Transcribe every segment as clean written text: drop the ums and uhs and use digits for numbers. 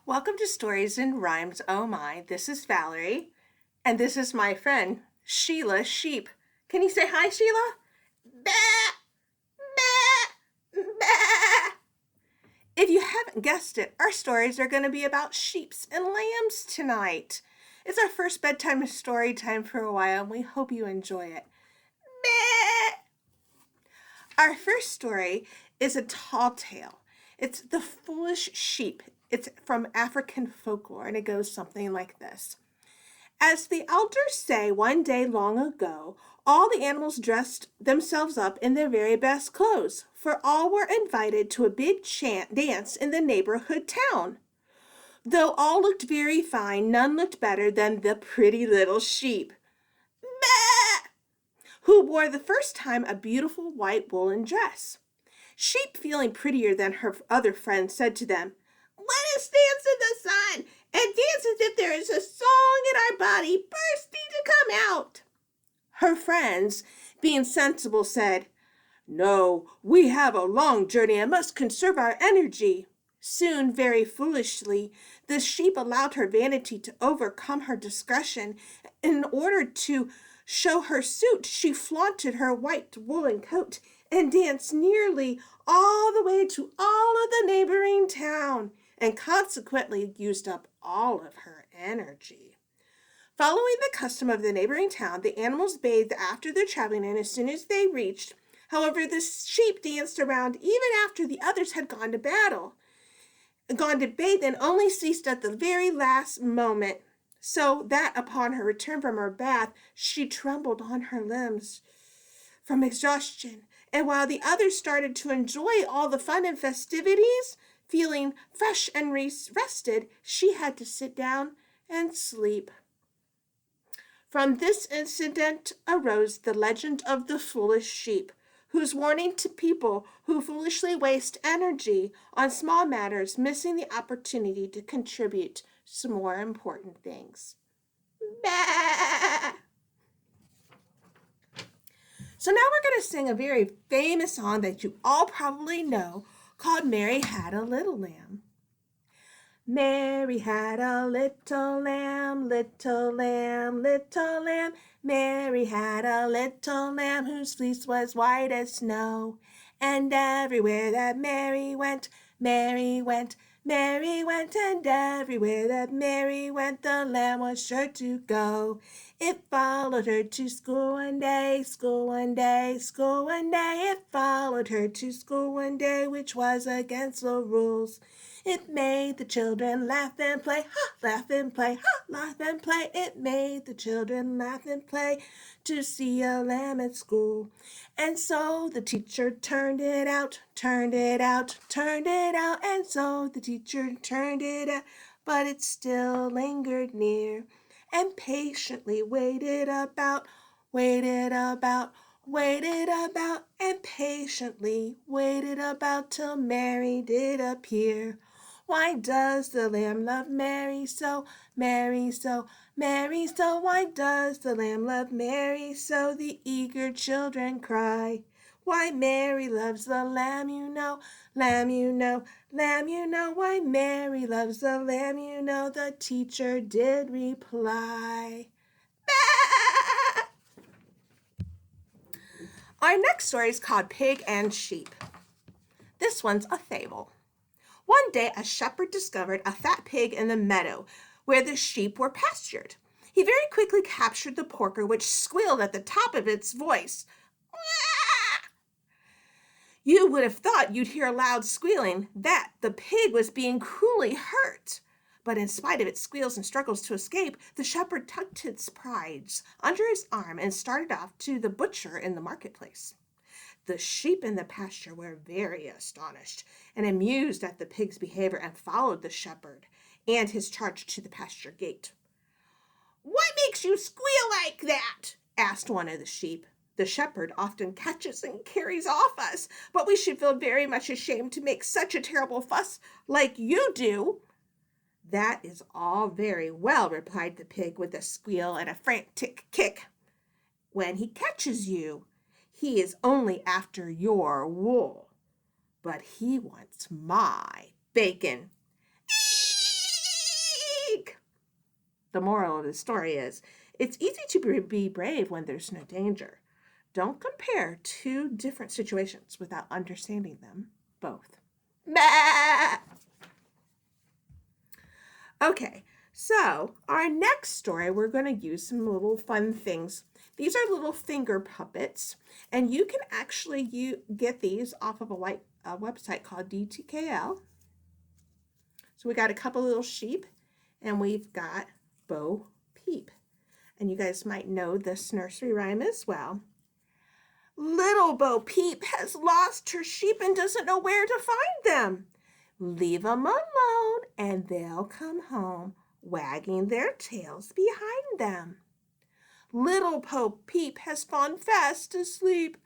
Welcome to Stories and Rhymes. Oh my, this is Valerie, and this is my friend, Sheila Sheep. Can you say hi, Sheila? Bah, bah, bah. If you haven't guessed it, our stories are going to be about sheeps and lambs tonight. It's our first bedtime story time for a while, and we hope you enjoy it. Bah. Our first story is a tall tale. It's The Foolish Sheep. It's from African folklore, and it goes something like this. As the elders say, one day long ago, all the animals dressed themselves up in their very best clothes, for all were invited to a big dance in the neighborhood town. Though all looked very fine, none looked better than the pretty little sheep, who wore the first time a beautiful white woolen dress. Sheep, feeling prettier than her other friends, said to them, "Let us dance in the sun and dance as if there is a song in our body bursting to come out." Her friends, being sensible, said, "No, we have a long journey and must conserve our energy." Soon, very foolishly, the sheep allowed her vanity to overcome her discretion. In order to show her suit, she flaunted her white woolen coat and danced nearly all the way to all of the neighboring town, and consequently used up all of her energy. Following the custom of the neighboring town, the animals bathed after their traveling, and as soon as they reached, however, the sheep danced around even after the others had gone to bathe, and only ceased at the very last moment, so that upon her return from her bath, she trembled on her limbs from exhaustion. And while the others started to enjoy all the fun and festivities, feeling fresh and rested, she had to sit down and sleep. From this incident arose the legend of the foolish sheep, whose warning to people who foolishly waste energy on small matters, missing the opportunity to contribute to more important things. Bah! So now we're going to sing a very famous song that you all probably know called Mary Had a Little Lamb. Mary had a little lamb, little lamb, little lamb. Mary had a little lamb whose fleece was white as snow. And everywhere that Mary went, Mary went, Mary went, and everywhere that Mary went, the lamb was sure to go. It followed her to school one day, school one day, school one day. It followed her to school one day, which was against the rules. It made the children laugh and play, ha, laugh and play, ha, laugh and play. It made the children laugh and play to see a lamb at school. And so the teacher turned it out, turned it out, turned it out. And so the teacher turned it out, but it still lingered near and patiently waited about, waited about, waited about, and patiently waited about till Mary did appear. Why does the lamb love Mary so, Mary so, Mary so? Why does the lamb love Mary so? The eager children cry. Why Mary loves the lamb, you know, lamb, you know, lamb, you know. Why Mary loves the lamb, you know, the teacher did reply. Bah! Our next story is called Pig and Sheep. This one's a fable. One day, a shepherd discovered a fat pig in the meadow where the sheep were pastured. He very quickly captured the porker, which squealed at the top of its voice. You would have thought you'd hear a loud squealing that the pig was being cruelly hurt. But in spite of its squeals and struggles to escape, the shepherd tucked its prize under his arm and started off to the butcher in the marketplace. The sheep in the pasture were very astonished and amused at the pig's behavior, and followed the shepherd and his charge to the pasture gate. "What makes you squeal like that?" asked one of the sheep. "The shepherd often catches and carries off us, but we should feel very much ashamed to make such a terrible fuss like you do." "That is all very well," replied the pig with a squeal and a frantic kick. "When he catches you, he is only after your wool, but he wants my bacon." The moral of the story is, it's easy to be brave when there's no danger. Don't compare two different situations without understanding them both. Bah! Okay, so our next story, we're going to use some little fun things. These are little finger puppets, and you can actually get these off of a website called DTKL. So we got a couple little sheep, and we've got Bo Peep. And you guys might know this nursery rhyme as well. Little Bo Peep has lost her sheep and doesn't know where to find them. Leave 'em alone and they'll come home, wagging their tails behind them. Little Bo Peep has fallen fast asleep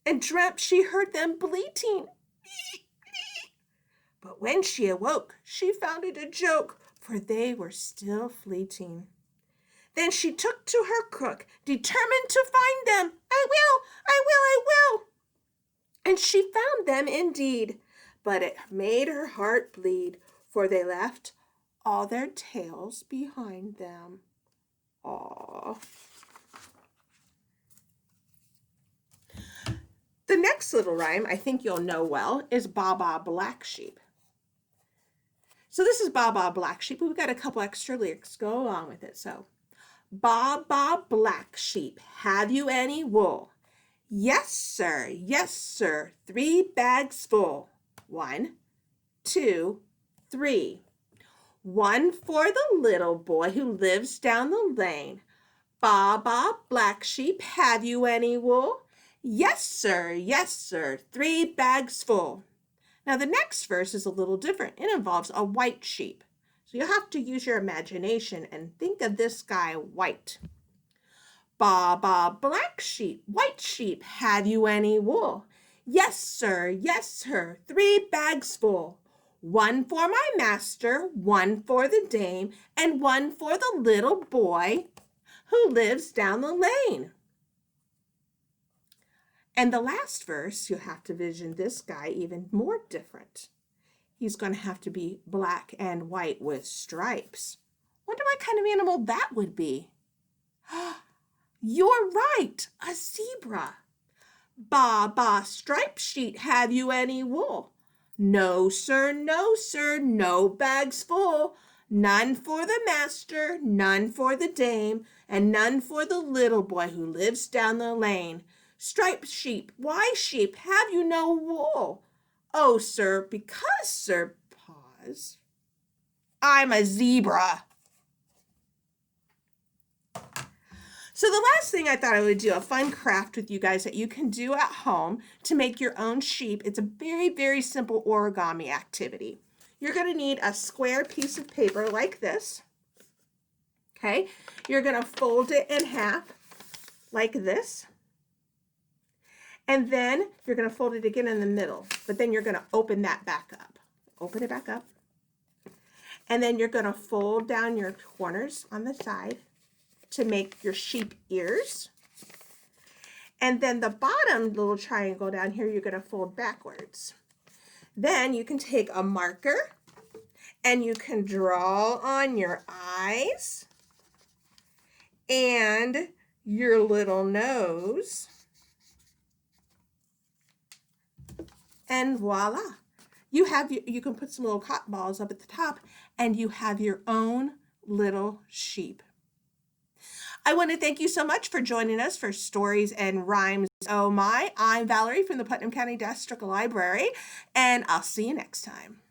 and dreamt she heard them bleating. But when she awoke, she found it a joke, for they were still fleeting. Then she took to her crook, determined to find them. I will. And she found them indeed, but it made her heart bleed, for they left all their tails behind them. Aww. The next little rhyme I think you'll know well is Baa Baa Black Sheep. So this is Baa Baa Black Sheep. We've got a couple extra lyrics to go along with it. So, Baa Baa Black Sheep, have you any wool? Yes, sir, 3 bags full. 1, 2, 3. 1 for the little boy who lives down the lane. Baa Baa Black Sheep, have you any wool? Yes, sir, 3 bags full. Now the next verse is a little different. It involves a white sheep. So you'll have to use your imagination and think of this guy white. Baa Baa Black Sheep, white sheep, have you any wool? Yes, sir, 3 bags full. 1 for my master, 1 for the dame, and 1 for the little boy who lives down the lane. And the last verse, you'll have to vision this guy even more different. He's going to have to be black and white with stripes. Wonder what kind of animal that would be. You're right, a zebra. Baa Baa Stripe Sheet, have you any wool? No, sir, no bags full. None for the master, none for the dame, and none for the little boy who lives down the lane. Striped sheep, why sheep, have you no wool? Oh, sir, because, sir, pause, I'm a zebra. So the last thing I thought I would do, a fun craft with you guys that you can do at home to make your own sheep. It's a very, very simple origami activity. You're going to need a square piece of paper like this. Okay, you're going to fold it in half like this. And then you're going to fold it again in the middle, but then you're going to open that back up. Open it back up. And then you're going to fold down your corners on the side to make your sheep ears. And then the bottom little triangle down here, you're going to fold backwards. Then you can take a marker and you can draw on your eyes and your little nose. And voila. You can put some little cotton balls up at the top and you have your own little sheep. I want to thank you so much for joining us for Stories and Rhymes. Oh my, I'm Valerie from the Putnam County District Library, and I'll see you next time.